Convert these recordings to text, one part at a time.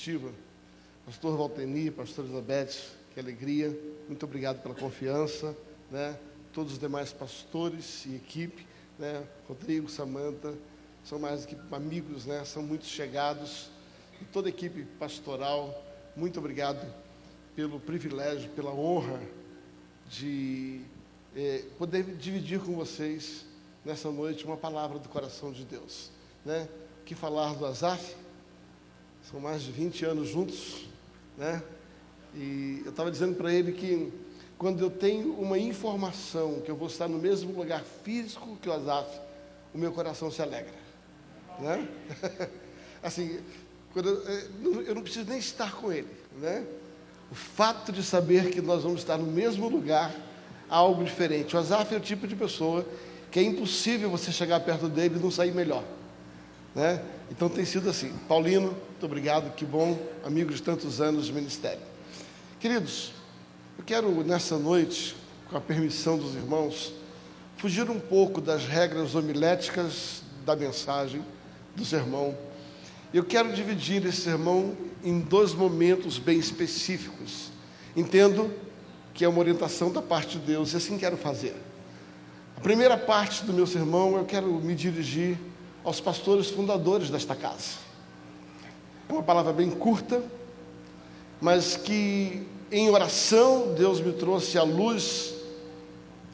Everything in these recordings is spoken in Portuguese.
festiva. Pastor Valteni, pastor Elizabeth, que alegria. Muito obrigado pela confiança, né? Todos os demais pastores e equipe, né? Rodrigo, Samanta, são mais do que amigos, né? São muito chegados. E toda a equipe pastoral, muito obrigado pelo privilégio, pela honra de poder dividir com vocês nessa noite uma palavra do coração de Deus, né? Que falar do Asaf, são mais de 20 anos juntos, né? E eu estava dizendo para ele que quando eu tenho uma informação que eu vou estar no mesmo lugar físico que o Asaf, o meu coração se alegra, né? Assim, quando eu não preciso nem estar com ele, né? O fato de saber que nós vamos estar no mesmo lugar, algo diferente. O Asaf é o tipo de pessoa que é impossível você chegar perto dele e não sair melhor, né? Então tem sido assim. Paulino, muito obrigado, que bom, amigo de tantos anos de ministério. Queridos, eu quero nessa noite, com a permissão dos irmãos, fugir um pouco das regras homiléticas da mensagem, do sermão. Eu quero dividir esse sermão em 2 momentos bem específicos. Entendo que é uma orientação da parte de Deus, e assim quero fazer. A primeira parte do meu sermão, eu quero me dirigir aos pastores fundadores desta casa. É uma palavra bem curta, mas que em oração Deus me trouxe à luz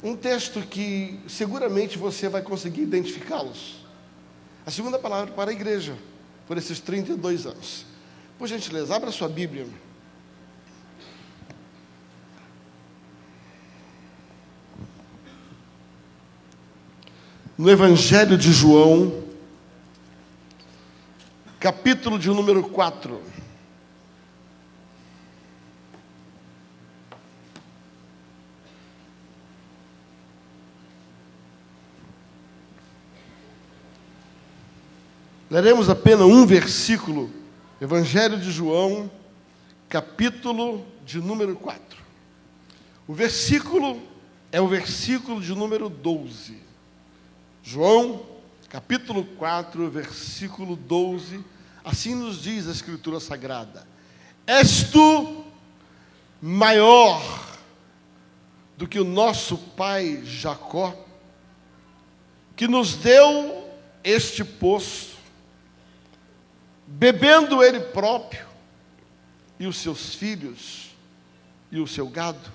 um texto que seguramente você vai conseguir identificá-los. A segunda palavra para a igreja, por esses 32 anos. Por gentileza, abra sua Bíblia. No Evangelho de João, capítulo de número 4. Leremos apenas um versículo, Evangelho de João, capítulo de número 4. O versículo é o versículo de número 12. João, capítulo 4, versículo 12, assim nos diz a Escritura Sagrada: És tu maior do que o nosso pai Jacó, que nos deu este poço, bebendo ele próprio, e os seus filhos, e o seu gado?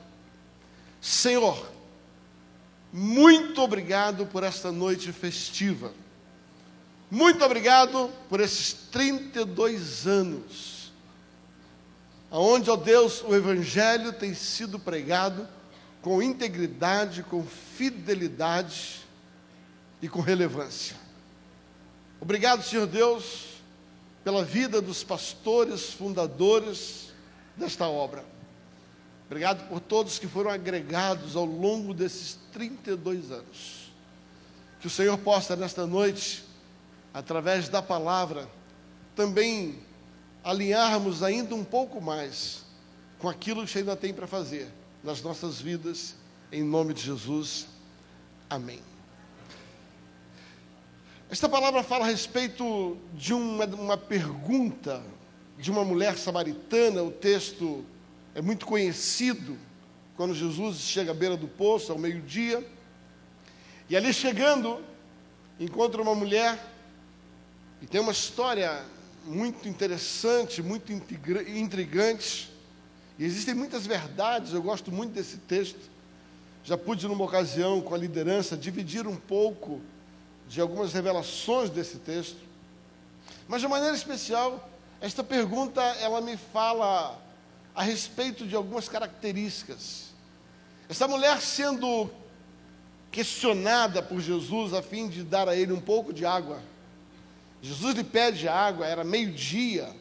Senhor, muito obrigado por esta noite festiva. Muito obrigado por esses 32 anos, aonde, ó Deus, o Evangelho tem sido pregado com integridade, com fidelidade e com relevância. Obrigado, Senhor Deus, pela vida dos pastores fundadores desta obra. Obrigado por todos que foram agregados ao longo desses 32 anos. Que o Senhor possa, nesta noite, através da palavra, também alinharmos ainda um pouco mais com aquilo que o Senhor ainda tem para fazer nas nossas vidas, em nome de Jesus. Amém. Esta palavra fala a respeito de uma pergunta de uma mulher samaritana. O texto é muito conhecido, quando Jesus chega à beira do poço, ao meio-dia, e ali chegando, encontra uma mulher, e tem uma história muito interessante, muito intrigante, e existem muitas verdades. Eu gosto muito desse texto. Já pude, numa ocasião, com a liderança, dividir um pouco de algumas revelações desse texto, mas de maneira especial, esta pergunta, ela me fala a respeito de algumas características. Essa mulher sendo questionada por Jesus a fim de dar a ele um pouco de água. Jesus lhe pede água, era meio-dia,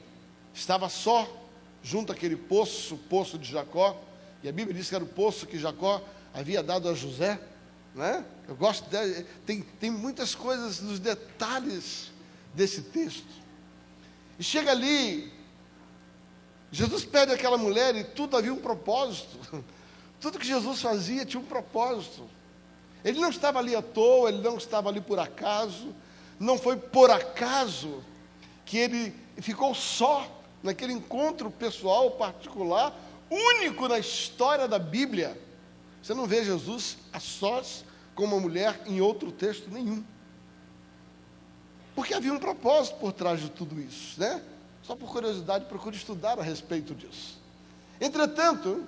estava só junto àquele poço, o poço de Jacó, e a Bíblia diz que era o poço que Jacó havia dado a José, né? Eu gosto, tem muitas coisas nos detalhes desse texto. E chega ali, Jesus pede àquela mulher, e tudo havia um propósito. Tudo que Jesus fazia tinha um propósito. Ele não estava ali à toa, ele não estava ali por acaso. Não foi por acaso que ele ficou só naquele encontro pessoal, particular, único na história da Bíblia, você não vê Jesus a sós com uma mulher em outro texto nenhum. Porque havia um propósito por trás de tudo isso, né? Só por curiosidade, procure estudar a respeito disso. Entretanto,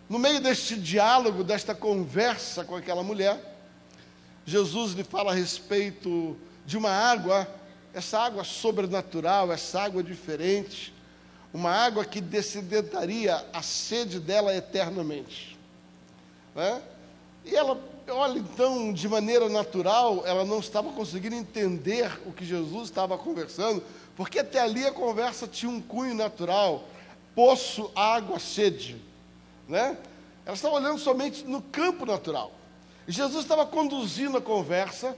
no meio deste diálogo, desta conversa com aquela mulher, Jesus lhe fala a respeito de uma água, essa água sobrenatural, essa água diferente, uma água que dessedentaria a sede dela eternamente, né? E ela, olha, então, de maneira natural, ela não estava conseguindo entender o que Jesus estava conversando, porque até ali a conversa tinha um cunho natural, poço, água, sede, né? Ela estava olhando somente no campo natural. E Jesus estava conduzindo a conversa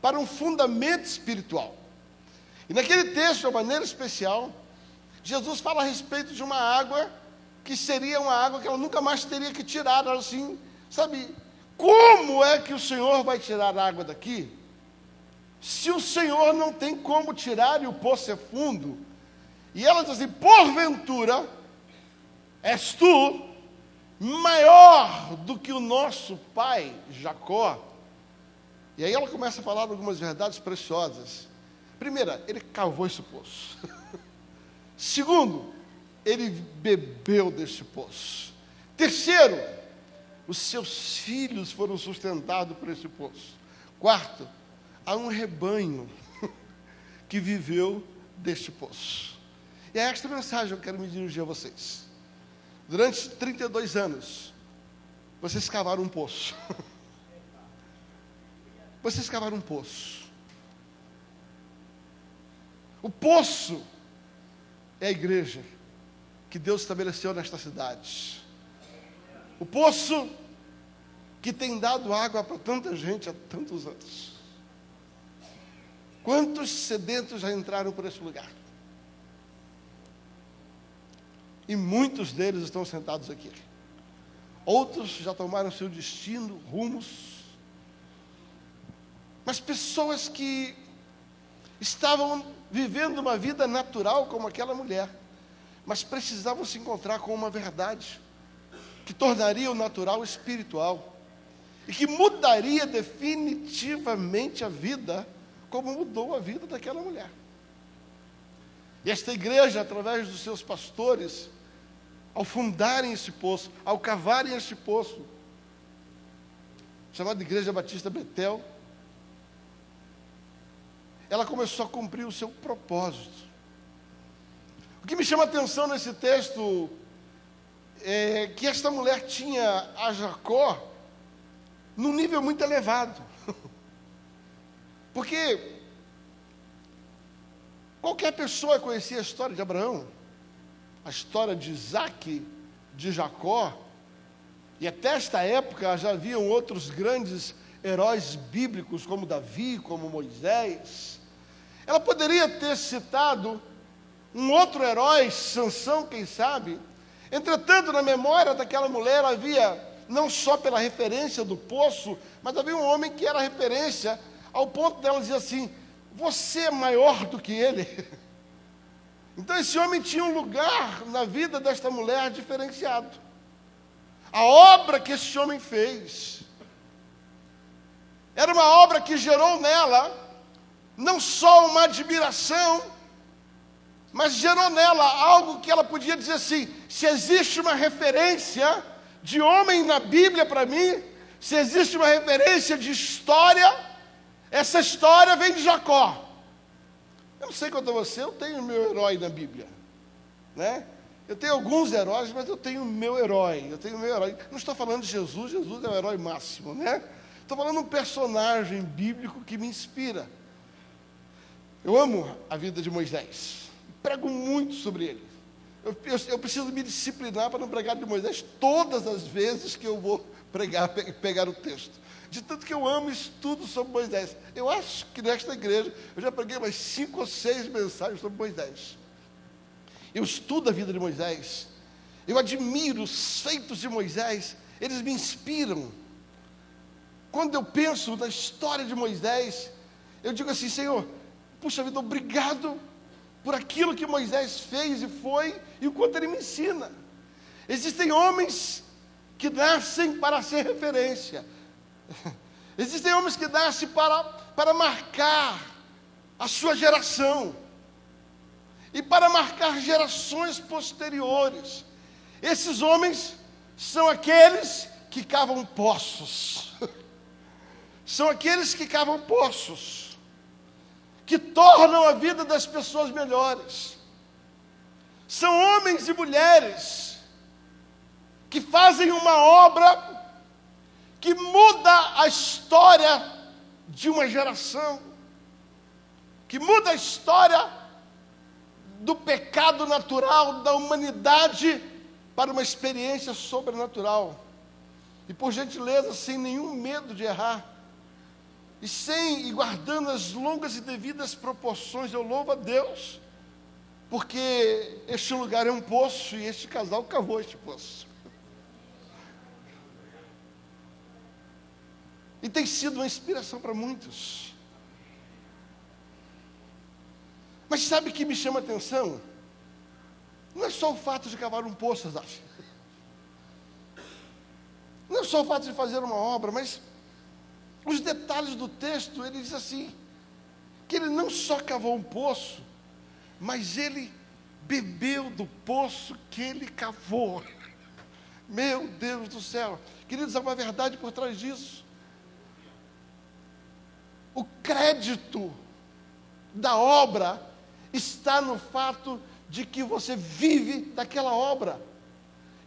para um fundamento espiritual. E naquele texto, de uma maneira especial, Jesus fala a respeito de uma água que seria uma água que ela nunca mais teria que tirar. Ela assim, sabe, como é que o Senhor vai tirar a água daqui? Se o Senhor não tem como tirar e o poço é fundo. E ela diz assim, porventura, és tu maior do que o nosso pai Jacó? E aí ela começa a falar algumas verdades preciosas. Primeira, ele cavou esse poço. Segundo, ele bebeu deste poço. Terceiro, os seus filhos foram sustentados por esse poço. Quarto, há um rebanho que viveu deste poço. E é esta mensagem que eu quero me dirigir a vocês. Durante 32 anos, vocês cavaram um poço. Vocês cavaram um poço. O poço é a igreja que Deus estabeleceu nesta cidade. O poço que tem dado água para tanta gente há tantos anos. Quantos sedentos já entraram por esse lugar? E muitos deles estão sentados aqui. Outros já tomaram seu destino, rumos. Mas pessoas que estavam vivendo uma vida natural como aquela mulher, mas precisavam se encontrar com uma verdade que tornaria o natural espiritual e que mudaria definitivamente a vida, como mudou a vida daquela mulher. E esta igreja, através dos seus pastores, ao fundarem esse poço, ao cavarem este poço, chamada Igreja Batista Betel, ela começou a cumprir o seu propósito. O que me chama a atenção nesse texto é que esta mulher tinha a Jacó num nível muito elevado. Porque qualquer pessoa conhecia a história de Abraão, a história de Isaac, de Jacó, e até esta época já haviam outros grandes heróis bíblicos, como Davi, como Moisés. Ela poderia ter citado um outro herói, Sansão, quem sabe. Entretanto, na memória daquela mulher havia, não só pela referência do poço, mas havia um homem que era referência, ao ponto dela dizer assim, você é maior do que ele. Então esse homem tinha um lugar na vida desta mulher diferenciado. A obra que esse homem fez era uma obra que gerou nela não só uma admiração, mas gerou nela algo que ela podia dizer assim, se existe uma referência de homem na Bíblia para mim, se existe uma referência de história, essa história vem de Jacó. Eu não sei quanto a você, eu tenho meu herói na Bíblia, né? Eu tenho alguns heróis, mas eu tenho meu herói, Não estou falando de Jesus, Jesus é o herói máximo, né? Estou falando de um personagem bíblico que me inspira. Eu amo a vida de Moisés, prego muito sobre ele. Eu preciso me disciplinar para não pregar de Moisés todas as vezes que eu vou pegar o texto. De tanto que eu amo e estudo sobre Moisés. Eu acho que nesta igreja eu já preguei umas 5 ou 6 mensagens sobre Moisés. Eu estudo a vida de Moisés. Eu admiro os feitos de Moisés. Eles me inspiram. Quando eu penso na história de Moisés, eu digo assim, Senhor, puxa vida, obrigado por aquilo que Moisés fez e foi, e o quanto ele me ensina. Existem homens que nascem para ser referência. Existem homens que nascem para marcar a sua geração. E para marcar gerações posteriores. Esses homens são aqueles que cavam poços. São aqueles que cavam poços, que tornam a vida das pessoas melhores. São homens e mulheres que fazem uma obra que muda a história de uma geração, que muda a história do pecado natural da humanidade para uma experiência sobrenatural. E por gentileza, sem nenhum medo de errar, e guardando as longas e devidas proporções, eu louvo a Deus, porque este lugar é um poço e este casal cavou este poço. E tem sido uma inspiração para muitos. Mas sabe o que me chama a atenção? Não é só o fato de cavar um poço, Azaf. Não é só o fato de fazer uma obra, mas os detalhes do texto, ele diz assim, que ele não só cavou um poço, mas ele bebeu do poço que ele cavou. Meu Deus do céu. Queridos, há uma verdade por trás disso. O crédito da obra está no fato de que você vive daquela obra.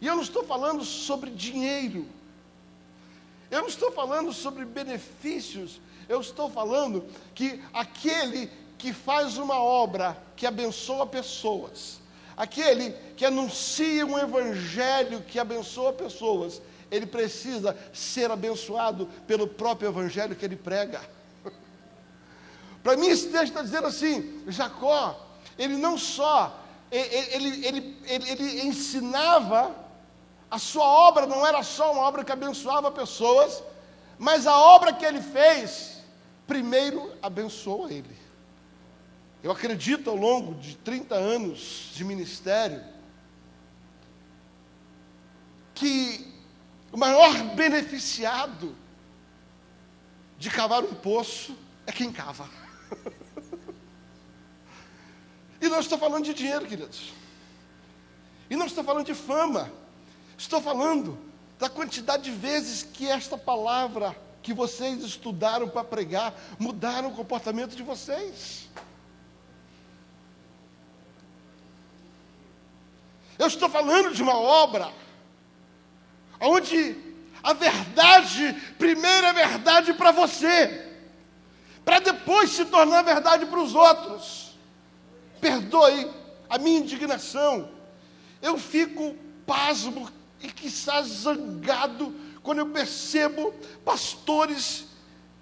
E eu não estou falando sobre dinheiro. Eu não estou falando sobre benefícios. Eu estou falando que aquele que faz uma obra que abençoa pessoas, aquele que anuncia um evangelho que abençoa pessoas, ele precisa ser abençoado pelo próprio evangelho que ele prega. Para mim esse texto está dizendo assim, Jacó, ele não só, ele ensinava, a sua obra não era só uma obra que abençoava pessoas, mas a obra que ele fez, primeiro abençoou ele. Eu acredito, ao longo de 30 anos de ministério, que o maior beneficiado de cavar um poço é quem cava. E não estou falando de dinheiro, queridos. E não estou falando de fama. Estou falando da quantidade de vezes que esta palavra que vocês estudaram para pregar mudaram o comportamento de vocês. Eu estou falando de uma obra onde a verdade primeiro é verdade para você, para depois se tornar verdade para os outros. Perdoe a minha indignação. Eu fico pasmo e quiçá zangado quando eu percebo pastores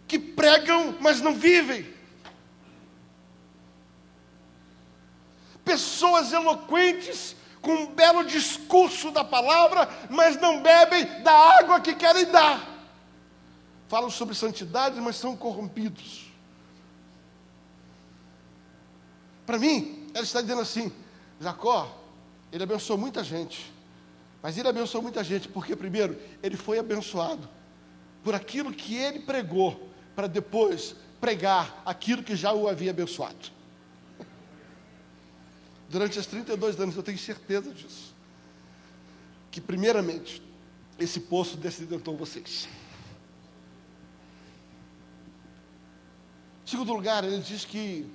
que pregam, mas não vivem. Pessoas eloquentes com um belo discurso da palavra, mas não bebem da água que querem dar. Falam sobre santidade, mas são corrompidos. Para mim, ela está dizendo assim, Jacó, ele abençoou muita gente, mas ele abençoou muita gente porque, primeiro, ele foi abençoado por aquilo que ele pregou, para depois pregar aquilo que já o havia abençoado. Durante esses 32 anos, eu tenho certeza disso, que, primeiramente, esse poço descedentou vocês. Em segundo lugar, ele diz que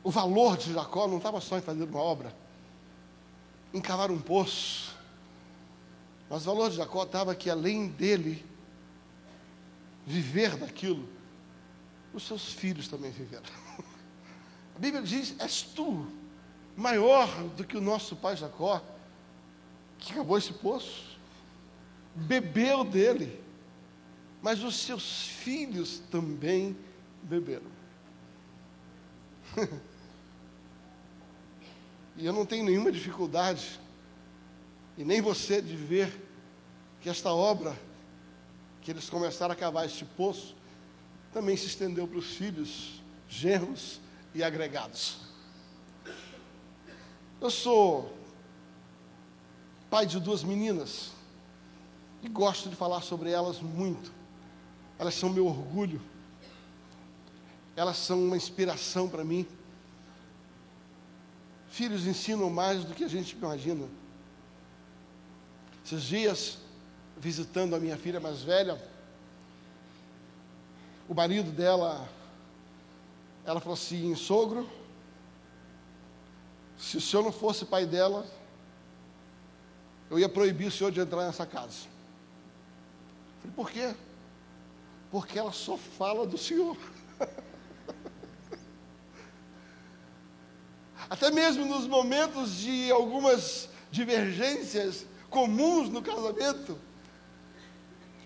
o valor de Jacó não estava só em fazer uma obra, em cavar um poço, mas o valor de Jacó estava que, além dele viver daquilo, os seus filhos também viveram. A Bíblia diz, és tu maior do que o nosso pai Jacó, que cavou esse poço, bebeu dele, mas os seus filhos também beberam. E eu não tenho nenhuma dificuldade, e nem você, de ver que esta obra, que eles começaram a cavar este poço, também se estendeu para os filhos, genros e agregados. Eu sou pai de 2 meninas e gosto de falar sobre elas muito. Elas são meu orgulho. Elas são uma inspiração para mim. Filhos ensinam mais do que a gente imagina. Esses dias, visitando a minha filha mais velha, o marido dela, ela falou assim: sogro, se o senhor não fosse pai dela, eu ia proibir o senhor de entrar nessa casa. Eu falei: por quê? Porque ela só fala do senhor. Até mesmo nos momentos de algumas divergências comuns no casamento,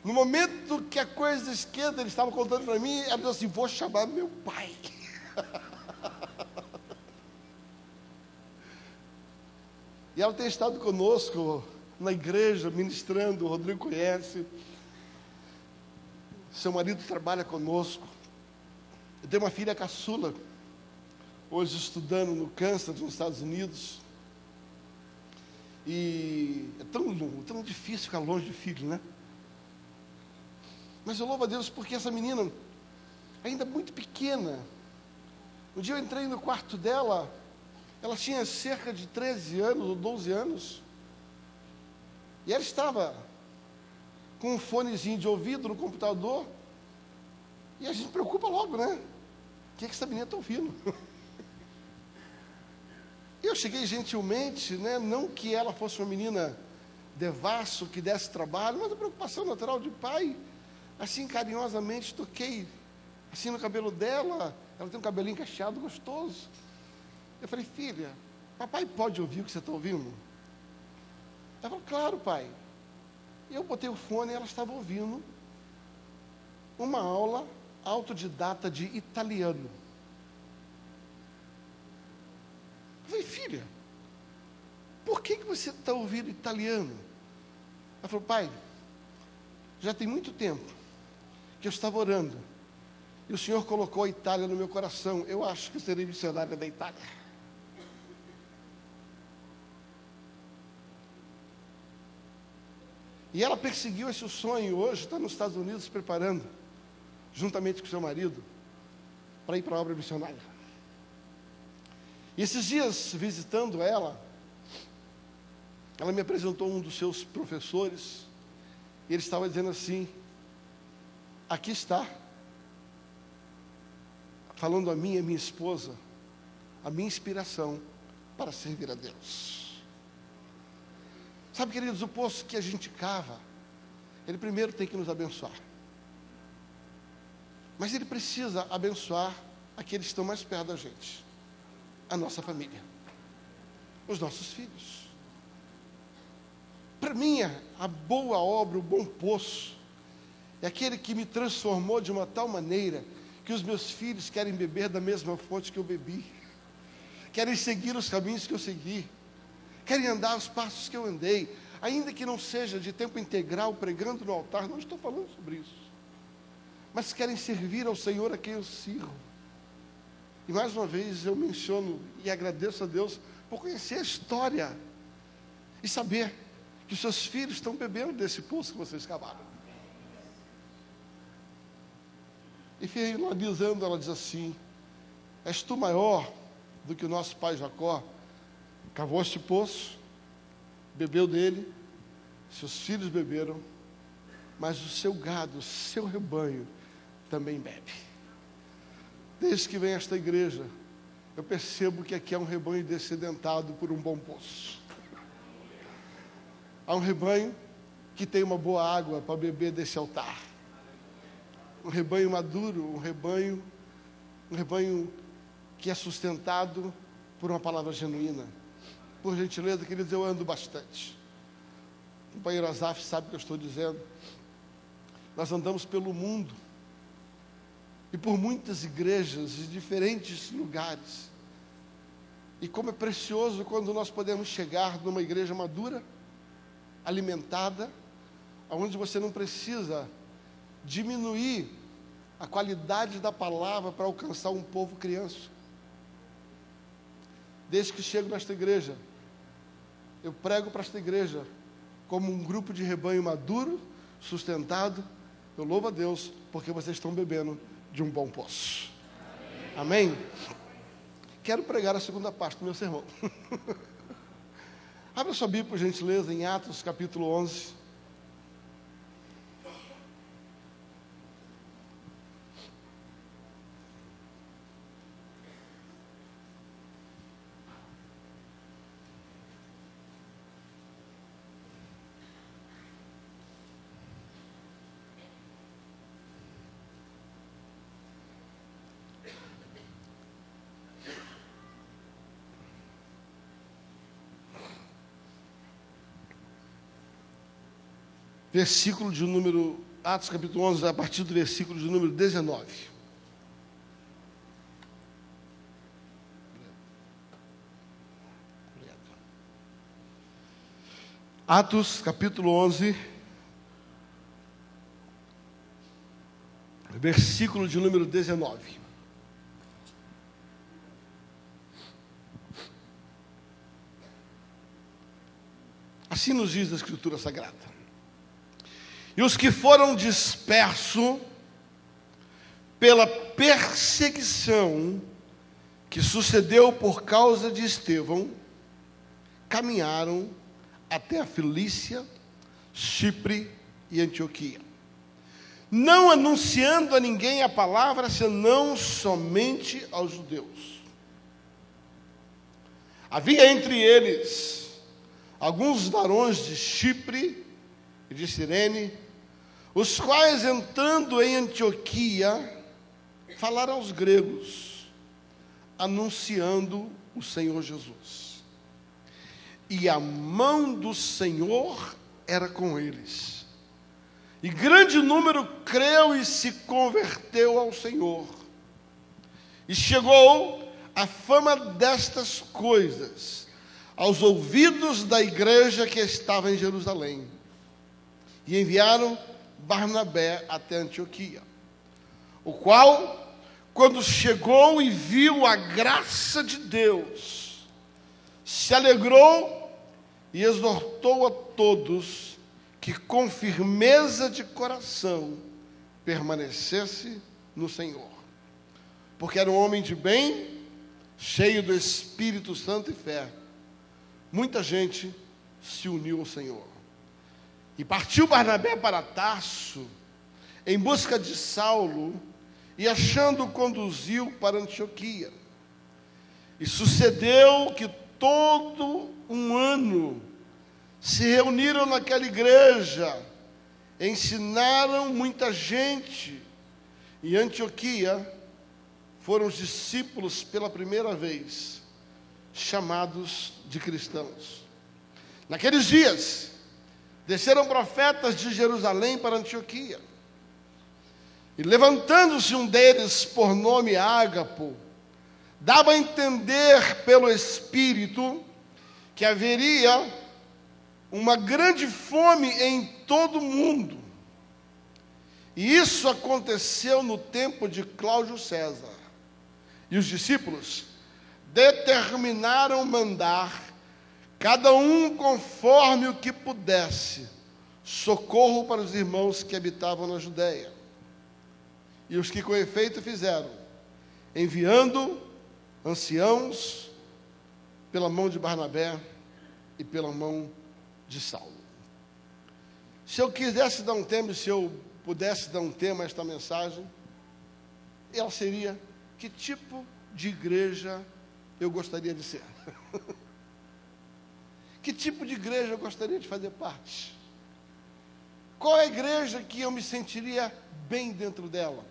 no momento que a coisa esquenta, ele estava contando para mim, ela disse assim: vou chamar meu pai. E ela tem estado conosco na igreja, ministrando. O Rodrigo conhece. Seu marido trabalha conosco. Eu tenho uma filha caçula, hoje estudando no Kansas, nos Estados Unidos. E é tão difícil ficar longe de filho, né? Mas eu louvo a Deus porque essa menina, ainda muito pequena, um dia eu entrei no quarto dela, ela tinha cerca de 13 anos ou 12 anos, e ela estava com um fonezinho de ouvido no computador, e a gente preocupa logo, né? O que essa menina está ouvindo? Eu cheguei gentilmente, né? Não que ela fosse uma menina devassa, que desse trabalho, mas a preocupação natural de pai, assim carinhosamente toquei assim no cabelo dela. Ela tem um cabelinho cacheado gostoso. Eu falei: filha, papai pode ouvir o que você está ouvindo? Ela falou: claro, pai. Eu botei o fone e ela estava ouvindo uma aula autodidata de italiano. Eu falei: filha, por que você está ouvindo italiano? Ela falou: pai, já tem muito tempo que eu estava orando, e o Senhor colocou a Itália no meu coração. Eu acho que eu serei missionária da Itália. E ela perseguiu esse sonho, hoje está nos Estados Unidos se preparando, juntamente com seu marido, para ir para a obra missionária. E esses dias, visitando ela me apresentou um dos seus professores, e ele estava dizendo assim: aqui está, falando a mim e a minha esposa, a minha inspiração para servir a Deus. Sabe, queridos, o poço que a gente cava, ele primeiro tem que nos abençoar. Mas ele precisa abençoar aqueles que estão mais perto da gente. A nossa família. Os nossos filhos. Para mim, a boa obra, o bom poço, é aquele que me transformou de uma tal maneira que os meus filhos querem beber da mesma fonte que eu bebi. Querem seguir os caminhos que eu segui. Querem andar os passos que eu andei, ainda que não seja de tempo integral, pregando no altar, não estou falando sobre isso, mas querem servir ao Senhor a quem eu sirvo. E mais uma vez eu menciono e agradeço a Deus por conhecer a história e saber que os seus filhos estão bebendo desse poço que vocês cavaram. E finalizando, ela diz assim: és tu maior do que o nosso pai Jacó? Cavou este poço, bebeu dele, seus filhos beberam, mas o seu gado, o seu rebanho também bebe. Desde que vem esta igreja, eu percebo que aqui é um rebanho descedentado por um bom poço. Há um rebanho que tem uma boa água para beber desse altar. Um rebanho maduro, um rebanho que é sustentado por uma palavra genuína. Por gentileza, queridos, eu ando bastante. O companheiro Azaf sabe o que eu estou dizendo. Nós andamos pelo mundo e por muitas igrejas de diferentes lugares. E como é precioso quando nós podemos chegar numa igreja madura, alimentada, onde você não precisa diminuir a qualidade da palavra para alcançar um povo criança. Desde que chego nesta igreja, eu prego para esta igreja como um grupo de rebanho maduro, sustentado. Eu louvo a Deus, porque vocês estão bebendo de um bom poço. Amém? Quero pregar a segunda parte do meu sermão. Abra sua Bíblia, por gentileza, em Atos, capítulo 11. Versículo de número, Atos capítulo 11, a partir do versículo de número 19. Atos capítulo 11, versículo de número 19. Assim nos diz a Escritura Sagrada. E os que foram dispersos pela perseguição que sucedeu por causa de Estevão, caminharam até a Cilícia, Chipre e Antioquia, não anunciando a ninguém a palavra, senão somente aos judeus. Havia entre eles alguns varões de Chipre e de Cirene, os quais, entrando em Antioquia, falaram aos gregos, anunciando o Senhor Jesus. E a mão do Senhor era com eles. E grande número creu e se converteu ao Senhor. E chegou a fama destas coisas aos ouvidos da igreja que estava em Jerusalém. E enviaram Barnabé até Antioquia, o qual, quando chegou e viu a graça de Deus, se alegrou e exortou a todos que com firmeza de coração permanecesse no Senhor. Porque era um homem de bem, cheio do Espírito Santo e fé. Muita gente se uniu ao Senhor. E partiu Barnabé para Tarso, em busca de Saulo, e achando-o conduziu para Antioquia. E sucedeu que todo um ano se reuniram naquela igreja, ensinaram muita gente. Em Antioquia foram os discípulos pela primeira vez chamados de cristãos. Naqueles dias desceram profetas de Jerusalém para Antioquia. E levantando-se um deles por nome Ágapo, dava a entender pelo Espírito que haveria uma grande fome em todo o mundo. E isso aconteceu no tempo de Cláudio César. E os discípulos determinaram mandar, cada um conforme o que pudesse, socorro para os irmãos que habitavam na Judéia. E os que com efeito fizeram, enviando anciãos pela mão de Barnabé e pela mão de Saulo. Se eu quisesse dar um tema, se eu pudesse dar um tema a esta mensagem, ela seria: que tipo de igreja eu gostaria de ser? Que tipo de igreja eu gostaria de fazer parte? Qual é a igreja que eu me sentiria bem dentro dela?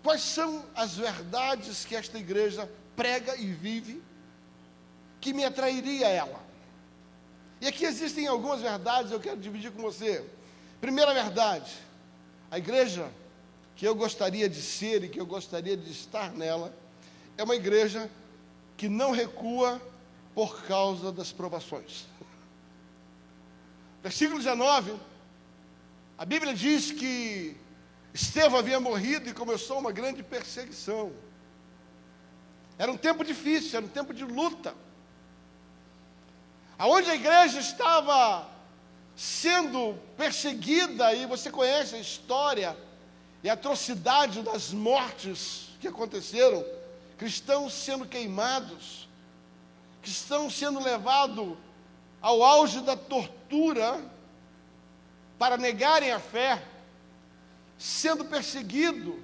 Quais são as verdades que esta igreja prega e vive que me atrairia a ela? E aqui existem algumas verdades, eu quero dividir com você. Primeira verdade: a igreja que eu gostaria de ser e que eu gostaria de estar nela é uma igreja que não recua por causa das provações. Versículo 19, a Bíblia diz que Estevão havia morrido e começou uma grande perseguição. Era um tempo difícil, era um tempo de luta. aonde a igreja estava sendo perseguida, e você conhece a história e a atrocidade das mortes que aconteceram, cristãos sendo queimados, cristãos sendo levados ao auge da tortura para negarem a fé, sendo perseguido,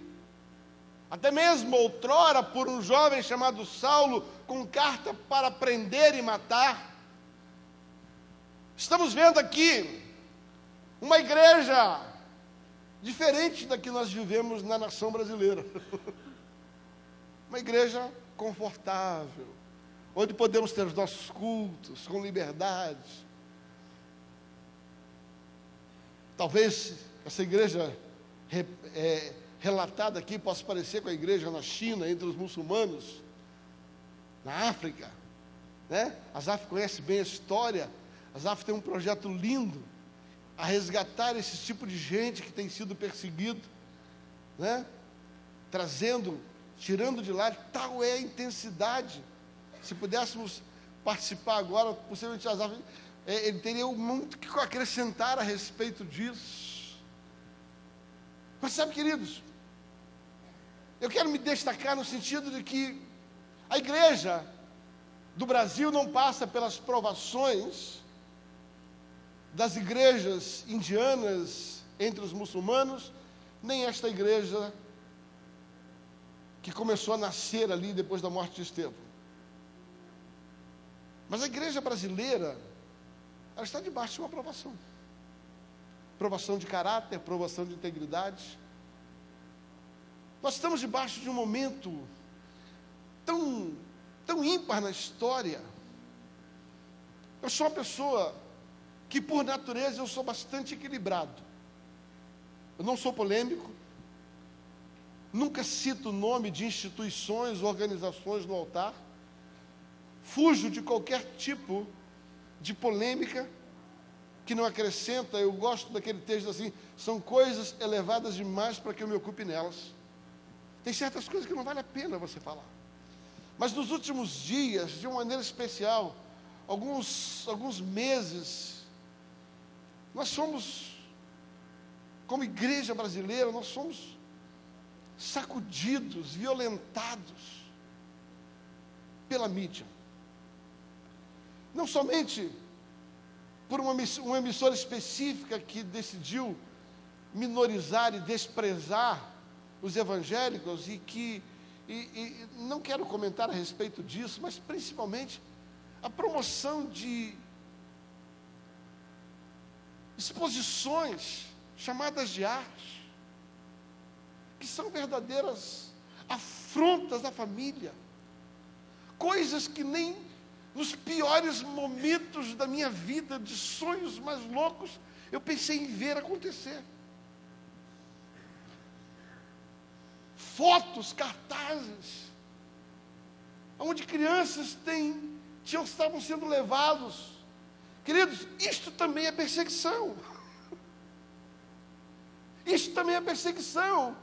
até mesmo outrora por um jovem chamado Saulo, com carta para prender e matar. Estamos vendo aqui uma igreja diferente da que nós vivemos na nação brasileira. Uma igreja confortável, onde podemos ter os nossos cultos com liberdade. Talvez essa igreja relatada aqui possa parecer com a igreja na China, entre os muçulmanos, na África, né? A ZAF conhece bem a história. A ZAF tem um projeto lindo a resgatar esse tipo de gente que tem sido perseguido, né? Tirando de lá. Tal é a intensidade. Se pudéssemos participar agora, possivelmente a ZAF, ele teria muito que acrescentar a respeito disso. Mas sabe, queridos, eu quero me destacar no sentido de que a igreja do Brasil não passa pelas provações das igrejas indianas entre os muçulmanos, nem esta igreja que começou a nascer ali depois da morte de Estevão. Mas a igreja brasileira, ela está debaixo de uma provação. Provação de caráter, provação de integridade. Nós estamos debaixo de um momento tão ímpar na história. Eu sou uma pessoa que, por natureza, eu sou bastante equilibrado. Eu não sou polêmico, nunca cito o nome de instituições, organizações no altar, fujo de qualquer tipo de polêmica que não acrescenta. Eu gosto daquele texto assim: são coisas elevadas demais para que eu me ocupe nelas. Tem certas coisas que não vale a pena você falar. Mas nos últimos dias, de uma maneira especial, alguns meses, nós somos, como igreja brasileira, nós somos sacudidos, violentados pela mídia. Não somente por uma emissora específica que decidiu minorizar e desprezar os evangélicos, e não quero comentar a respeito disso, mas principalmente a promoção de exposições chamadas de arte, que são verdadeiras afrontas à família, coisas que nem nos piores momentos da minha vida, de sonhos mais loucos, eu pensei em ver acontecer. Fotos, cartazes, onde crianças estavam sendo levados. Queridos, isto também é perseguição. Isto também é perseguição.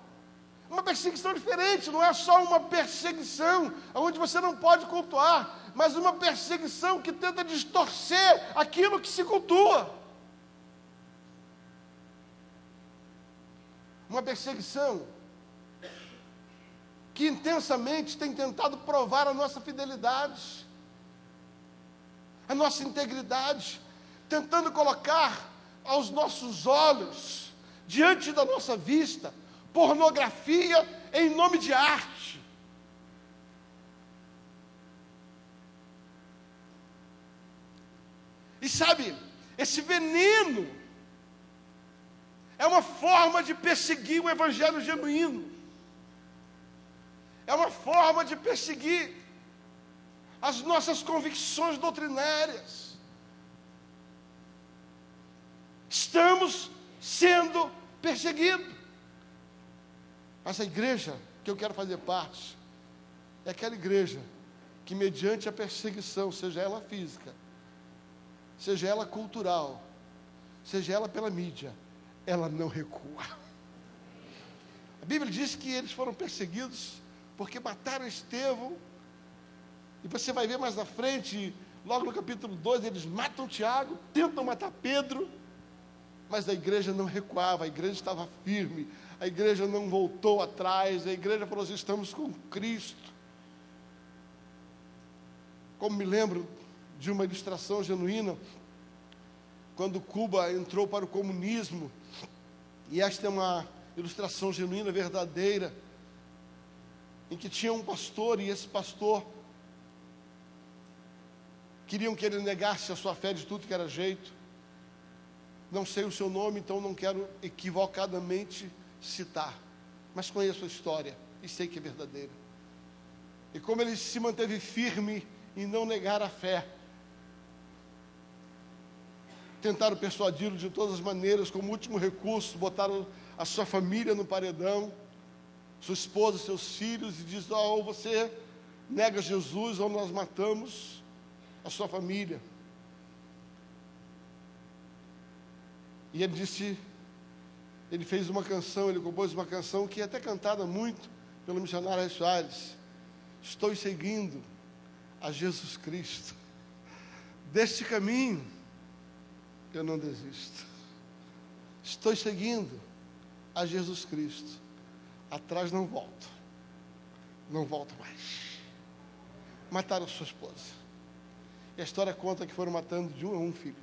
Uma perseguição diferente, não é só uma perseguição onde você não pode cultuar, mas uma perseguição que tenta distorcer aquilo que se cultua. Uma perseguição que intensamente tem tentado provar a nossa fidelidade, a nossa integridade, tentando colocar aos nossos olhos, diante da nossa vista, pornografia em nome de arte. E sabe, esse veneno é uma forma de perseguir o evangelho genuíno. É uma forma de perseguir as nossas convicções doutrinárias. Estamos sendo perseguidos. Mas a igreja que eu quero fazer parte é aquela igreja que, mediante a perseguição, seja ela física, seja ela cultural, seja ela pela mídia, ela não recua. A Bíblia diz que eles foram perseguidos porque mataram Estevão, e você vai ver mais na frente Logo no capítulo 2, eles matam Tiago, tentam matar Pedro, mas a igreja não recuava, a igreja estava firme, a igreja não voltou atrás, a igreja falou assim: estamos com Cristo. Como me lembro de uma ilustração genuína, quando Cuba entrou para o comunismo, e esta é uma ilustração genuína, verdadeira, em que tinha um pastor, e esse pastor queriam que ele negasse a sua fé de tudo que era jeito. Não sei o seu nome, então não quero equivocadamente citar, mas conheço a história e sei que é verdadeira. E como ele se manteve firme em não negar a fé, tentaram persuadi-lo de todas as maneiras, como último recurso, botaram a sua família no paredão, sua esposa, seus filhos, e diz: ou você nega Jesus, ou nós matamos a sua família. E ele disse, ele fez uma canção, ele compôs uma canção que é até cantada muito pelo missionário Rei Soares: estou seguindo a Jesus Cristo, deste caminho eu não desisto. Estou seguindo a Jesus Cristo, atrás não volto, não volto mais. Mataram sua esposa, e a história conta que foram matando de um a um filho,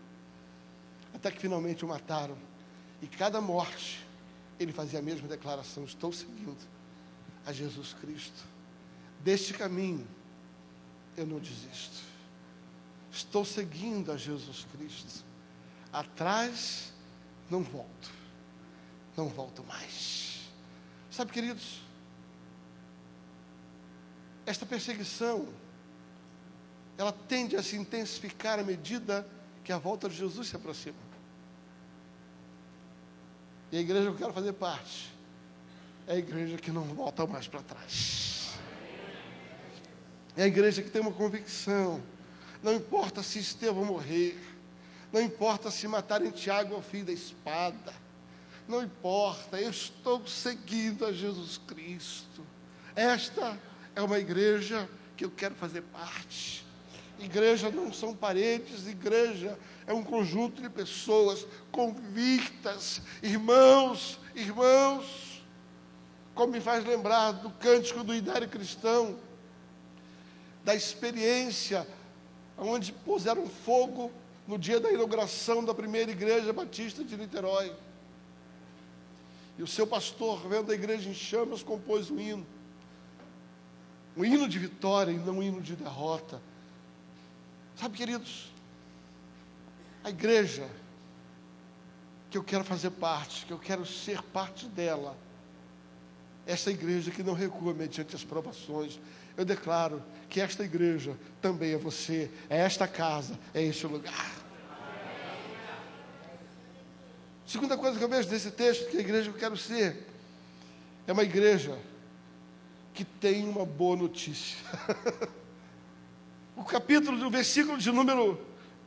até que finalmente o mataram. E cada morte ele fazia a mesma declaração: estou seguindo a Jesus Cristo, deste caminho eu não desisto. Estou seguindo a Jesus Cristo, atrás não volto, não volto mais. Sabe, queridos, esta perseguição, ela tende a se intensificar à medida que a volta de Jesus se aproxima. E a igreja que eu quero fazer parte é a igreja que não volta mais para trás. É a igreja que tem uma convicção: não importa se Estevão morrer, não importa se matarem Tiago ao fim da espada, não importa, eu estou seguindo a Jesus Cristo. Esta é uma igreja que eu quero fazer parte. Igreja não são paredes, igreja é um conjunto de pessoas convictas, irmãos, como me faz lembrar do cântico do Idário Cristão, da experiência onde puseram fogo no dia da inauguração da primeira igreja batista de Niterói. E o seu pastor, vendo a igreja em chamas, compôs um hino de vitória e não um hino de derrota. Sabe, queridos, a igreja que eu quero fazer parte, que eu quero ser parte dela, essa igreja que não recua mediante as provações. Eu declaro que esta igreja também é você, é esta casa, é este lugar. Segunda coisa que eu vejo nesse texto, que a igreja que eu quero ser, é uma igreja que tem uma boa notícia. O capítulo do versículo de número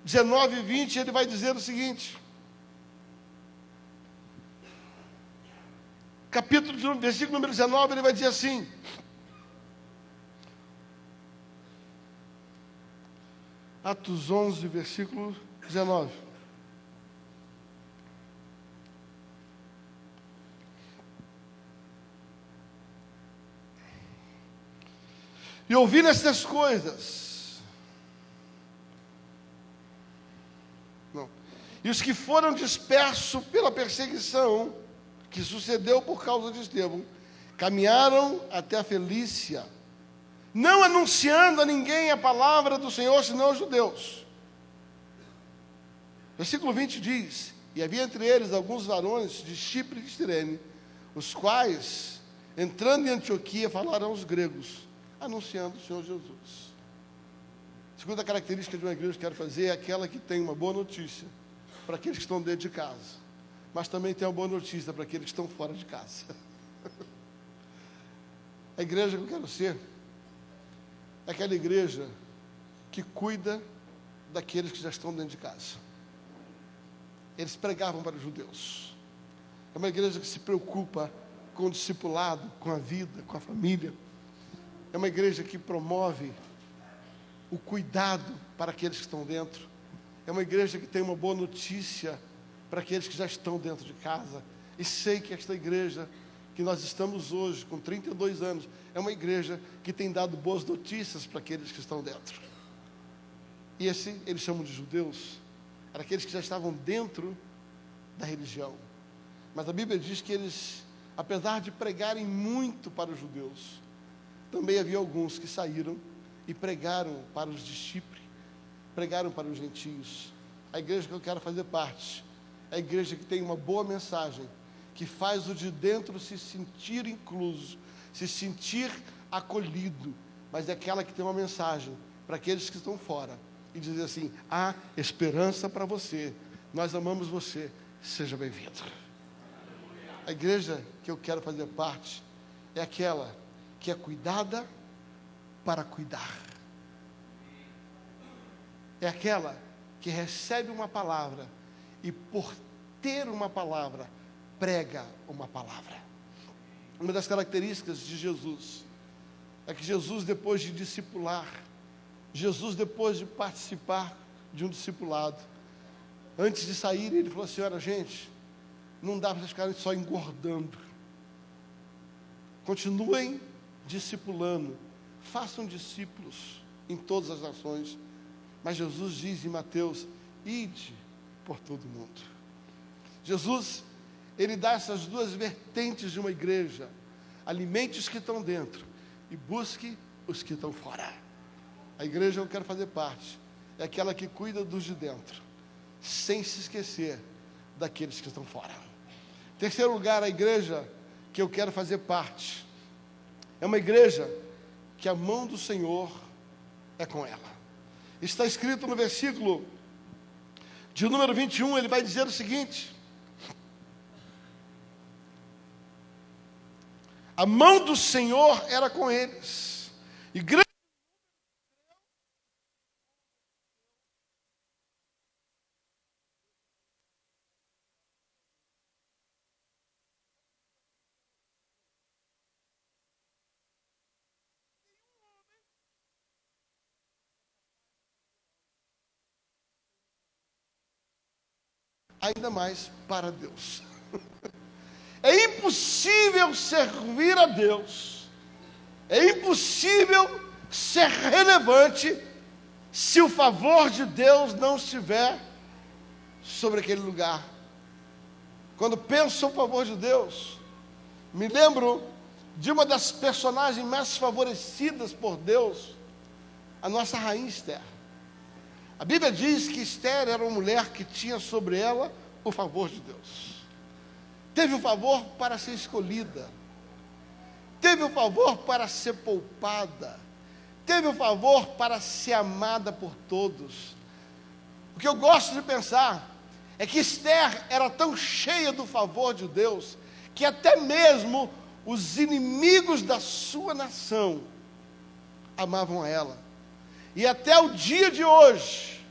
19 e 20, ele vai dizer o seguinte: versículo número 19, ele vai dizer assim: Atos 11, versículo 19. E ouvindo estas coisas, e os que foram dispersos pela perseguição que sucedeu por causa de Estevão, caminharam até a Felícia, não anunciando a ninguém a palavra do Senhor, senão aos judeus. Versículo 20 diz: e havia entre eles alguns varões de Chipre e de Cirene, os quais, entrando em Antioquia, falaram aos gregos, anunciando o Senhor Jesus. A segunda característica de uma igreja que eu quero fazer é aquela que tem uma boa notícia para aqueles que estão dentro de casa, mas também tem uma boa notícia para aqueles que estão fora de casa. A igreja que eu quero ser é aquela igreja que cuida daqueles que já estão dentro de casa. Eles pregavam para os judeus. É uma igreja que se preocupa com o discipulado, com a vida, com a família. É uma igreja que promove o cuidado para aqueles que estão dentro. É uma igreja que tem uma boa notícia para aqueles que já estão dentro de casa. E sei que esta igreja que nós estamos hoje, com 32 anos, é uma igreja que tem dado boas notícias para aqueles que estão dentro. E esse eles chamam de judeus, eram aqueles que já estavam dentro da religião. Mas a Bíblia diz que eles, apesar de pregarem muito para os judeus, também havia alguns que saíram e pregaram para os de Chipre, pregaram para os gentios. A igreja que eu quero fazer parte é a igreja que tem uma boa mensagem, que faz o de dentro se sentir incluso, se sentir acolhido, mas é aquela que tem uma mensagem para aqueles que estão fora, e dizer assim: há esperança para você, nós amamos você, seja bem-vindo. A igreja que eu quero fazer parte é aquela que é cuidada para cuidar. É aquela que recebe uma palavra e, por ter uma palavra, prega uma palavra. Uma das características de Jesus é que Jesus, depois de discipular, Jesus, depois de participar de um discipulado, antes de sair, ele falou assim: olha, gente, não dá para vocês ficarem só engordando. Continuem discipulando, façam discípulos em todas as nações. Mas Jesus diz em Mateus: ide por todo mundo. Jesus, ele dá essas duas vertentes de uma igreja: alimente os que estão dentro e busque os que estão fora. A igreja que eu quero fazer parte é aquela que cuida dos de dentro, sem se esquecer daqueles que estão fora. Terceiro lugar, a igreja que eu quero fazer parte é uma igreja que a mão do Senhor é com ela. Está escrito no versículo de número 21, ele vai dizer o seguinte: a mão do Senhor era com eles, e grande ainda mais para Deus. É impossível servir a Deus, é impossível ser relevante se o favor de Deus não estiver sobre aquele lugar. Quando penso no favor de Deus, me lembro de uma das personagens mais favorecidas por Deus, a nossa rainha Esther. A Bíblia diz que Esther era uma mulher que tinha sobre ela o favor de Deus. Teve o favor para ser escolhida, teve o favor para ser poupada, teve o favor para ser amada por todos. O que eu gosto de pensar é que Esther era tão cheia do favor de Deus, que até mesmo os inimigos da sua nação amavam a ela. E até o dia de hoje,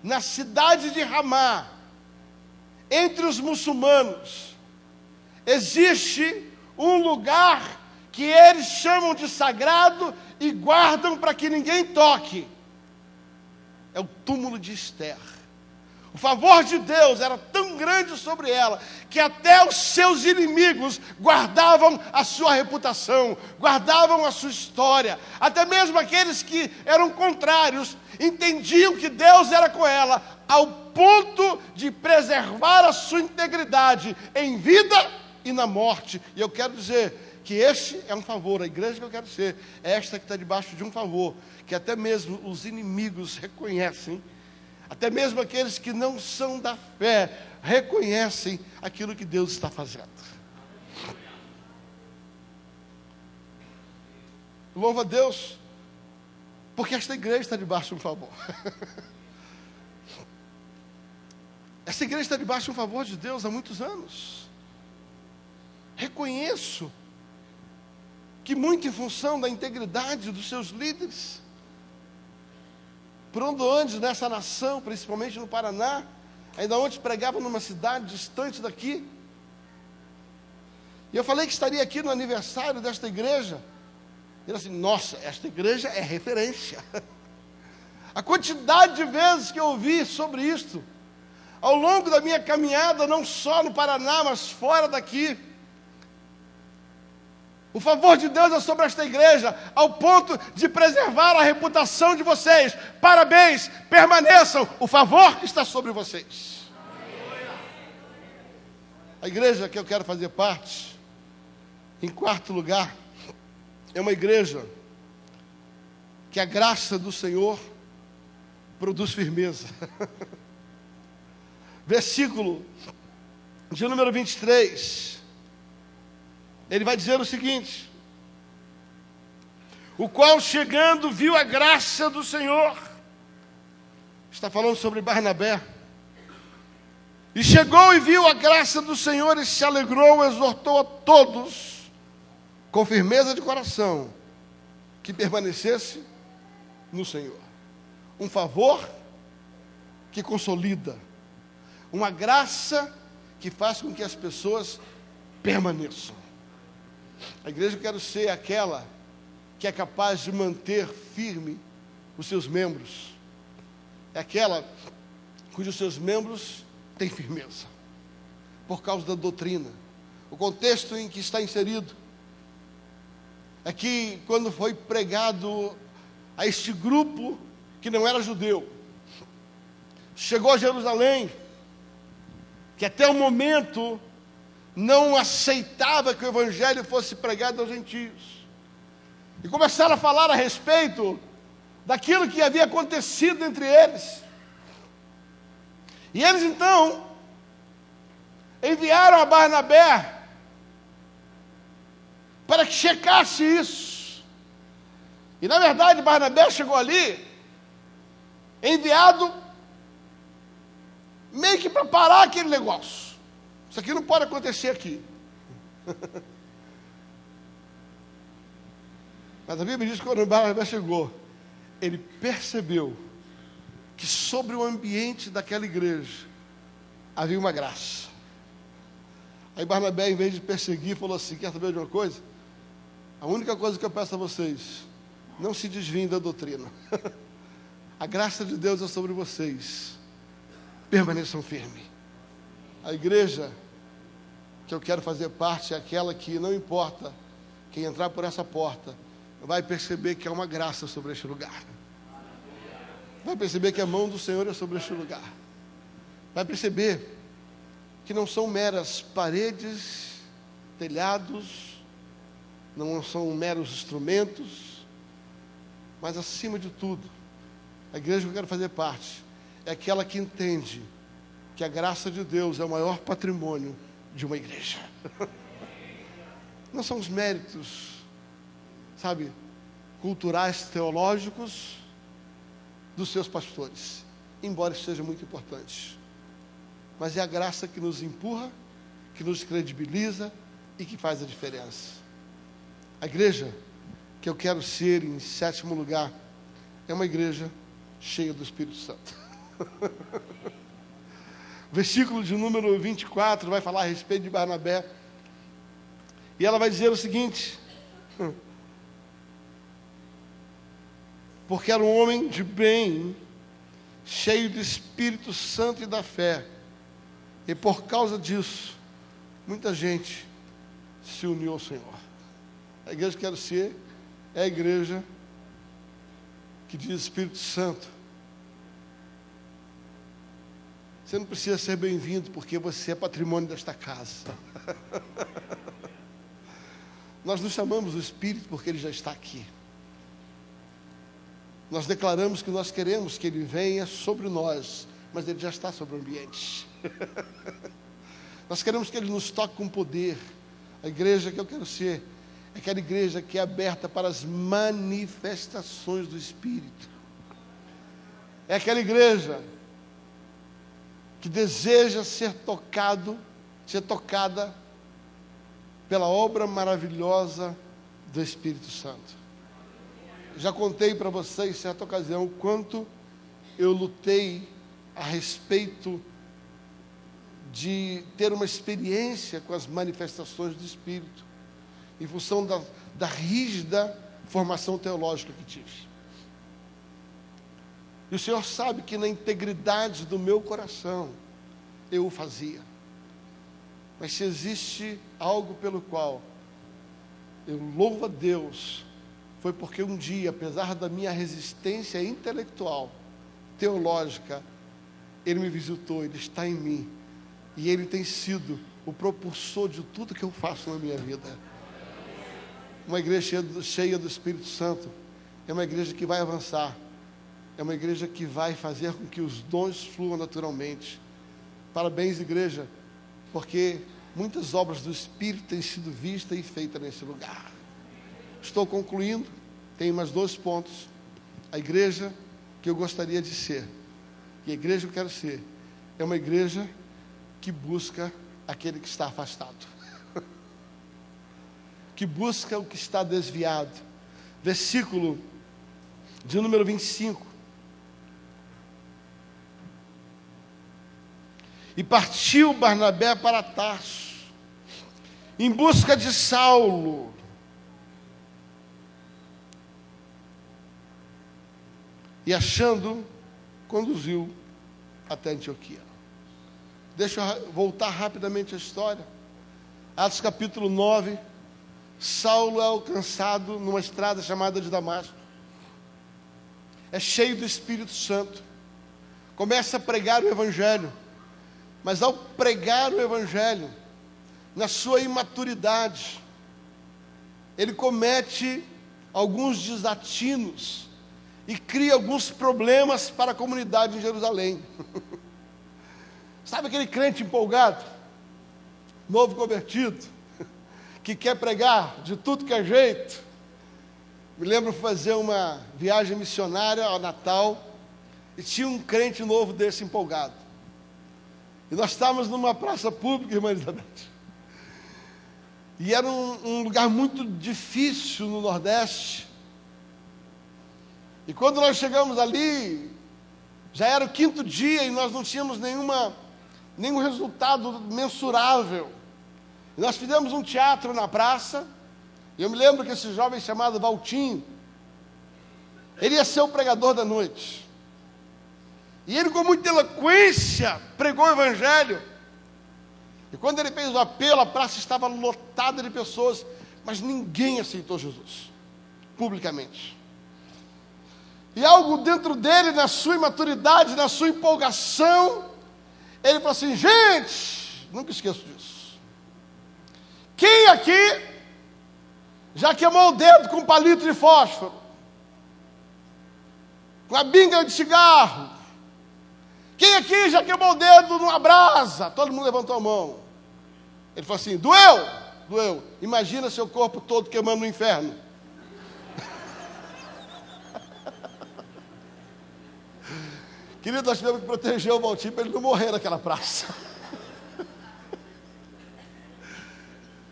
na cidade de Ramá, entre os muçulmanos, existe um lugar que eles chamam de sagrado e guardam para que ninguém toque. É o túmulo de Esther. O favor de Deus era tão grande sobre ela, que até os seus inimigos guardavam a sua reputação, guardavam a sua história. Até mesmo aqueles que eram contrários entendiam que Deus era com ela, ao ponto de preservar a sua integridade em vida e na morte. E eu quero dizer que este é um favor, a igreja que eu quero ser é esta que está debaixo de um favor, que até mesmo os inimigos reconhecem, até mesmo aqueles que não são da fé, reconhecem aquilo que Deus está fazendo. Louva a Deus, porque esta igreja está debaixo de um favor. Essa igreja está debaixo de um favor de Deus há muitos anos. Reconheço que muito em função da integridade dos seus líderes, por onde antes nessa nação, principalmente no Paraná, ainda ontem pregava numa cidade distante daqui, e eu falei que estaria aqui no aniversário desta igreja. Ele assim: nossa, esta igreja é referência. A quantidade de vezes que eu ouvi sobre isto, ao longo da minha caminhada, não só no Paraná, mas fora daqui. O favor de Deus é sobre esta igreja, ao ponto de preservar a reputação de vocês. Parabéns, permaneçam, o favor está sobre vocês. A igreja que eu quero fazer parte, em quarto lugar, é uma igreja que a graça do Senhor produz firmeza. Versículo de número 23, ele vai dizer o seguinte: o qual chegando viu a graça do Senhor, está falando sobre Barnabé, e chegou e viu a graça do Senhor e se alegrou, exortou a todos com firmeza de coração que permanecesse no Senhor. Um favor que consolida, uma graça que faz com que as pessoas permaneçam. A igreja eu quero ser aquela que é capaz de manter firme os seus membros. É aquela cujos seus membros têm firmeza, por causa da doutrina. O contexto em que está inserido é que quando foi pregado a este grupo que não era judeu, chegou a Jerusalém, que até o momento não aceitava que o evangelho fosse pregado aos gentios, e começaram a falar a respeito daquilo que havia acontecido entre eles. E eles então enviaram a Barnabé para que checasse isso. E na verdade Barnabé chegou ali enviado meio que para parar aquele negócio. Isso aqui não pode acontecer aqui. Mas a Bíblia diz que quando Barnabé chegou, ele percebeu que sobre o ambiente daquela igreja havia uma graça. Aí Barnabé, em vez de perseguir, falou assim: quer saber de uma coisa? A única coisa que eu peço a vocês, não se desviem da doutrina. A graça de Deus é sobre vocês. Permaneçam firmes. A igreja que eu quero fazer parte é aquela que não importa quem entrar por essa porta, vai perceber que há uma graça sobre este lugar. Vai perceber que a mão do Senhor é sobre este lugar. Vai perceber que não são meras paredes, telhados, não são meros instrumentos, mas acima de tudo, a igreja que eu quero fazer parte é aquela que entende que a graça de Deus é o maior patrimônio de uma igreja. Não são os méritos, sabe, culturais, teológicos dos seus pastores, embora isso seja muito importante, mas é a graça que nos empurra, que nos credibiliza e que faz a diferença. A igreja que eu quero ser, em sétimo lugar, é uma igreja cheia do Espírito Santo. Versículo de número 24 vai falar a respeito de Barnabé, e ela vai dizer o seguinte: porque era um homem de bem, cheio do Espírito Santo e da fé, e por causa disso, muita gente se uniu ao Senhor. A igreja que eu quero ser é a igreja que diz: Espírito Santo, você não precisa ser bem-vindo, porque você é patrimônio desta casa. Nós nos chamamos o Espírito porque Ele já está aqui. Nós declaramos que nós queremos que Ele venha sobre nós, mas Ele já está sobre o ambiente. Nós queremos que Ele nos toque com poder. A igreja que eu quero ser é aquela igreja que é aberta para as manifestações do Espírito. É aquela igreja que deseja ser tocada pela obra maravilhosa do Espírito Santo. Já contei para vocês, em certa ocasião, quanto eu lutei a respeito de ter uma experiência com as manifestações do Espírito, em função da rígida formação teológica que tive. E o Senhor sabe que na integridade do meu coração eu o fazia. Mas se existe algo pelo qual eu louvo a Deus, foi porque um dia, apesar da minha resistência intelectual, teológica, Ele me visitou, Ele está em mim. E Ele tem sido o propulsor de tudo que eu faço na minha vida. Uma igreja cheia do Espírito Santo é uma igreja que vai avançar. É uma igreja que vai fazer com que os dons fluam naturalmente. Parabéns, igreja, porque muitas obras do Espírito têm sido vistas e feitas nesse lugar. Estou concluindo, tenho mais 2 pontos. A igreja que eu gostaria de ser, e a igreja que eu quero ser, é uma igreja que busca aquele que está afastado, que busca o que está desviado. Versículo de número 25. E partiu Barnabé para Tarso, em busca de Saulo. E achando, conduziu até Antioquia. Deixa eu voltar rapidamente à história. Atos capítulo 9. Saulo é alcançado numa estrada chamada de Damasco. É cheio do Espírito Santo. Começa a pregar o Evangelho. Mas ao pregar o Evangelho, na sua imaturidade, ele comete alguns desatinos e cria alguns problemas para a comunidade em Jerusalém. Sabe aquele crente empolgado, novo convertido, que quer pregar de tudo que é jeito? Me lembro de fazer uma viagem missionária ao Natal e tinha um crente novo desse empolgado. E nós estávamos numa praça pública, irmã Elizabeth. E era um lugar muito difícil no Nordeste. E quando nós chegamos ali, já era o 5º dia e nós não tínhamos nenhum resultado mensurável. E nós fizemos um teatro na praça. E eu me lembro que esse jovem chamado Valtinho, ele ia ser o pregador da noite. E ele, com muita eloquência, pregou o Evangelho. E quando ele fez o apelo, a praça estava lotada de pessoas, mas ninguém aceitou Jesus, publicamente. E algo dentro dele, na sua imaturidade, na sua empolgação, ele falou assim: gente, nunca esqueço disso. Quem aqui já queimou o dedo com um palito de fósforo? Com a binga de cigarro? Quem aqui já queimou o dedo numa brasa? Todo mundo levantou a mão. Ele falou assim: doeu? Doeu. Imagina seu corpo todo queimando no inferno. Querido, nós tivemos que proteger o Valtinho para ele não morrer naquela praça.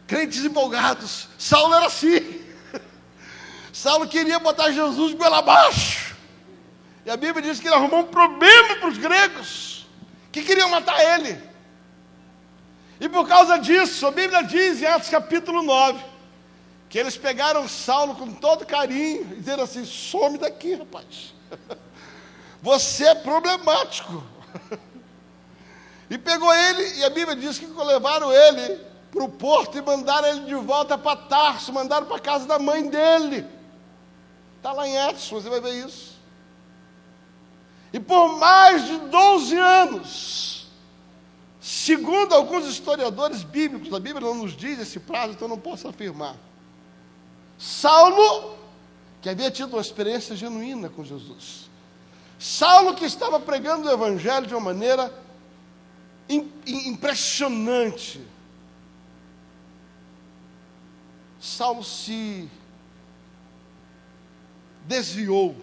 Crentes empolgados. Saulo era assim. Saulo queria botar Jesus goela abaixo. E a Bíblia diz que ele arrumou um problema para os gregos, que queriam matar ele. E por causa disso, a Bíblia diz em Atos capítulo 9, que eles pegaram Saulo com todo carinho, e disseram assim: some daqui, rapaz. Você é problemático. E pegou ele, e a Bíblia diz que levaram ele para o porto e mandaram ele de volta para Tarso, mandaram para a casa da mãe dele. Está lá em Atos, você vai ver isso. E por mais de 12 anos, segundo alguns historiadores bíblicos, a Bíblia não nos diz esse prazo, então eu não posso afirmar, Saulo, que havia tido uma experiência genuína com Jesus, Saulo, que estava pregando o Evangelho de uma maneira impressionante, Saulo se desviou,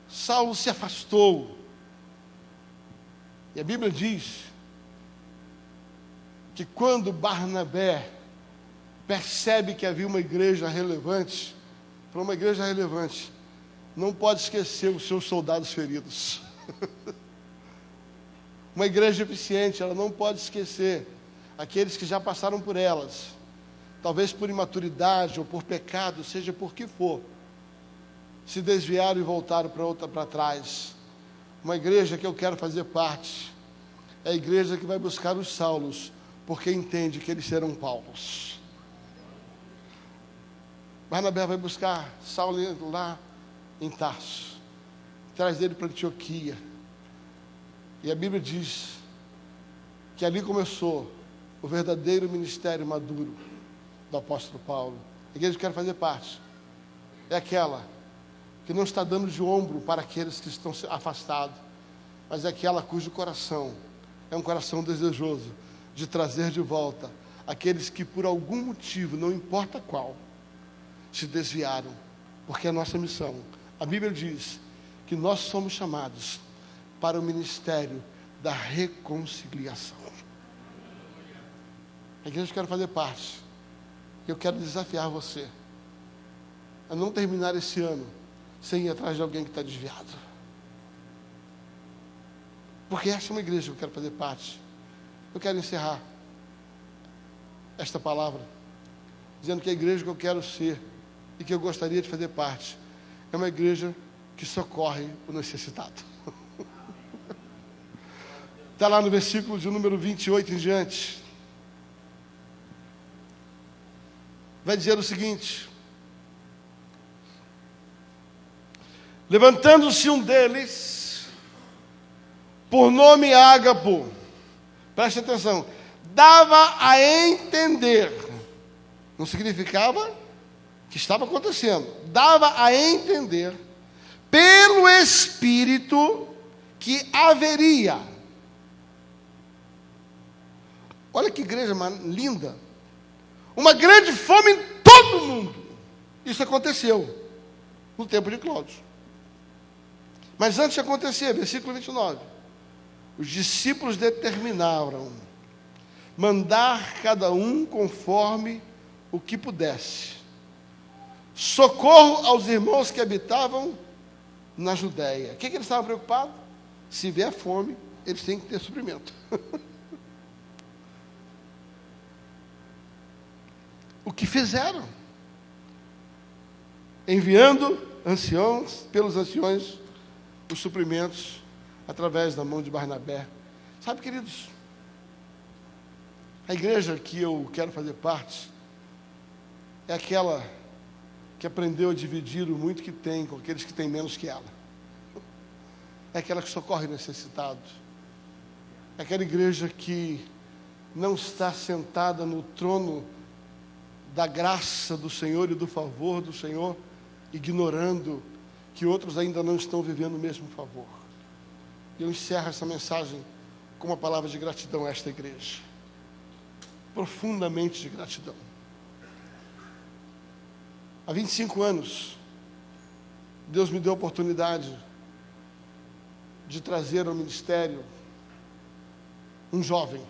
Saulo se afastou. E a Bíblia diz que quando Barnabé percebe que havia uma igreja relevante, para uma igreja relevante, não pode esquecer os seus soldados feridos. Uma igreja eficiente, ela não pode esquecer aqueles que já passaram por elas, talvez por imaturidade ou por pecado, seja por que for. se desviaram e voltaram para trás. Uma igreja que eu quero fazer parte é a igreja que vai buscar os Saulos, porque entende que eles serão Paulos. Barnabé vai buscar Saulo lá em Tarso, traz ele para Antioquia, e a Bíblia diz que ali começou o verdadeiro ministério maduro do apóstolo Paulo. A igreja que eu quero fazer parte é aquela que não está dando de ombro para aqueles que estão afastados, mas é aquela cujo coração é um coração desejoso de trazer de volta aqueles que por algum motivo, não importa qual, se desviaram, porque é a nossa missão. A Bíblia diz que nós somos chamados para o ministério da reconciliação. A igreja que eu quero fazer parte, eu quero desafiar você a não terminar esse ano sem ir atrás de alguém que está desviado. Porque essa é uma igreja que eu quero fazer parte. Eu quero encerrar esta palavra dizendo que a igreja que eu quero ser e que eu gostaria de fazer parte é uma igreja que socorre o necessitado. Está lá no versículo de número 28 em diante. Vai dizer o seguinte: levantando-se um deles, por nome Ágapo, preste atenção, dava a entender, não significava que estava acontecendo, dava a entender, pelo Espírito, que haveria, olha que igreja linda, uma grande fome em todo o mundo. Isso aconteceu no tempo de Cláudio. Mas antes de acontecer, versículo 29, os discípulos determinaram mandar cada um conforme o que pudesse socorro aos irmãos que habitavam na Judéia. O que eles estavam preocupados? Se vier fome, eles têm que ter suprimento. O que fizeram? Enviando anciãos, pelos anciões, os suprimentos, através da mão de Barnabé. Sabe, queridos, a igreja que eu quero fazer parte é aquela que aprendeu a dividir o muito que tem com aqueles que têm menos que ela. É aquela que socorre necessitados. É aquela igreja que não está sentada no trono da graça do Senhor e do favor do Senhor, ignorando que outros ainda não estão vivendo o mesmo favor. Eu encerro essa mensagem com uma palavra de gratidão a esta igreja. Profundamente de gratidão. Há 25 anos, Deus me deu a oportunidade de trazer ao ministério um jovem,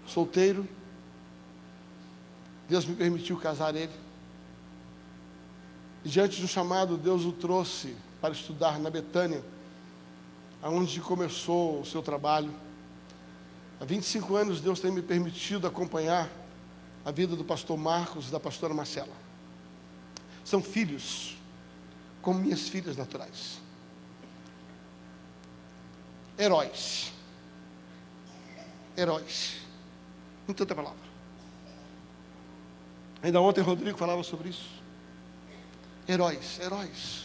solteiro. Deus me permitiu casar ele. E diante de um chamado, Deus o trouxe para estudar na Betânia, aonde começou o seu trabalho. Há 25 anos, Deus tem me permitido acompanhar a vida do pastor Marcos e da pastora Marcela. São filhos, como minhas filhas naturais. Heróis. Heróis. Não tem outra palavra. Ainda ontem Rodrigo falava sobre isso. Heróis, heróis.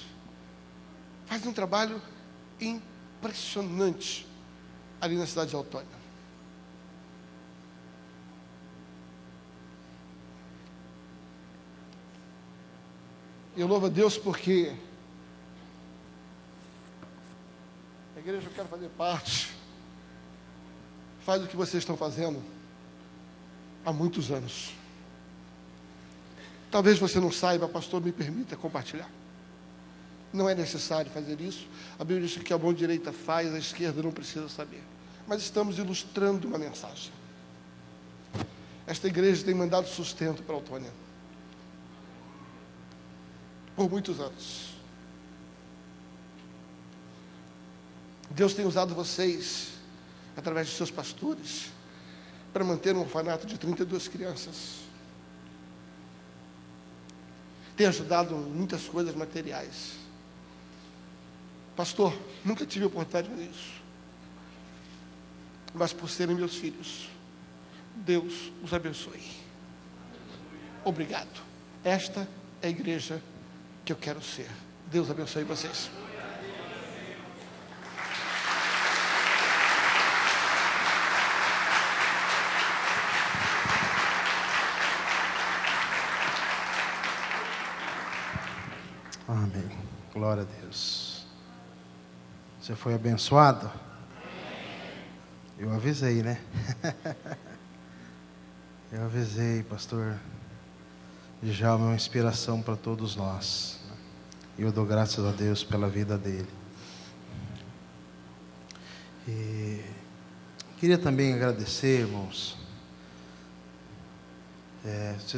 Fazem um trabalho impressionante ali na cidade de Autônia. Eu louvo a Deus porque a igreja que eu quero fazer parte faz o que vocês estão fazendo há muitos anos. Talvez você não saiba, pastor, me permita compartilhar. Não é necessário fazer isso. A Bíblia diz que a mão direita faz, a esquerda não precisa saber. Mas estamos ilustrando uma mensagem. Esta igreja tem mandado sustento para a Autônia por muitos anos. Deus tem usado vocês, através de seus pastores, para manter um orfanato de 32 crianças. Tem ajudado em muitas coisas materiais. Pastor, nunca tive a oportunidade de fazer isso. Mas por serem meus filhos, Deus os abençoe. Obrigado. Esta é a igreja que eu quero ser. Deus abençoe vocês. Amém. Glória a Deus. Você foi abençoado? Eu avisei, né? Eu avisei, pastor Djalma é uma inspiração para todos nós. E eu dou graças a Deus pela vida dele. E queria também agradecer, irmãos. Você está